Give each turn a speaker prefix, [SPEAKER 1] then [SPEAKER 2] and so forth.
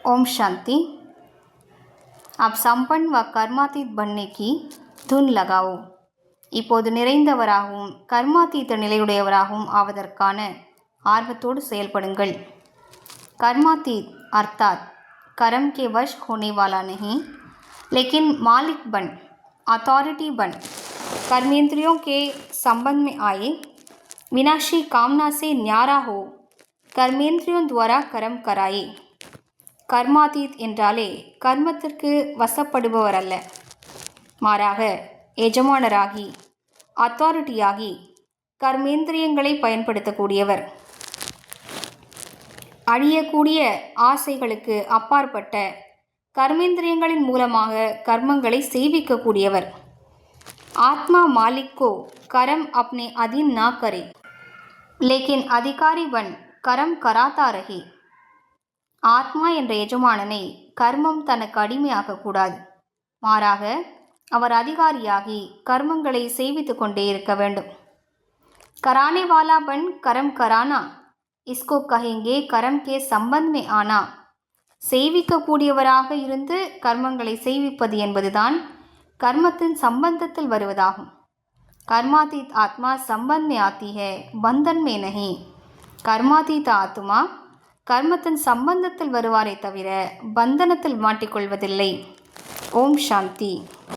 [SPEAKER 1] ओम शांति। आप संपन्न व कर्मातीत बनने की धुन लगाओ. இப்போது நிறைந்தவராகவும் கர்மாதீத நிலையுடையவராகவும் ஆவதற்கான ஆர்வத்தோடு செயல்படுங்கள். कर्मातीत अर्थात कर्म के वश होने वाला नहीं, लेकिन मालिक बन, अथॉरिटी बन, कर्मेंद्रियों के संबंध में आए, विनाशी कामना से न्यारा हो, कर्मेंद्रियों द्वारा कर्म कराए. கர்மாதீத் என்றாலே கர்மத்திற்கு வசப்படுபவர் அல்ல, மாறாக எஜமானராகி அத்தாரிட்டியாகி கர்மேந்திரியங்களை பயன்படுத்தக்கூடியவர். அழியக்கூடிய ஆசைகளுக்கு அப்பாற்பட்ட கர்மேந்திரியங்களின் மூலமாக கர்மங்களை செய்விக்கக்கூடியவர். ஆத்மா மாலிக் को कर्म अपने अधीन ना करे, लेकिन अधिकारी बन कर्म कराता रहे. ஆத்மா என்ற எஜமானனை கர்மம் தனக்கு அடிமையாக்கக்கூடாது, மாறாக அவர் அதிகாரியாகி கர்மங்களை செய்வித்து கொண்டே இருக்க வேண்டும். कराने वाला बन कर्म कराना, इसको कहेंगे कर्म के संबंध में आना. செய்விக்கக்கூடியவராக இருந்து கர்மங்களை செய்விப்பது என்பதுதான் கர்மத்தின் சம்பந்தத்தில் வருவதாகும். कर्मातीत आत्मा संबंध में आती है, बंधन में नहीं. कर्मातीत ஆத்மா கர்மத்தின் சம்பந்தத்தில் வருவாரே தவிர பந்தனத்தில் மாட்டிக்கொள்வதில்லை. ஓம் சாந்தி.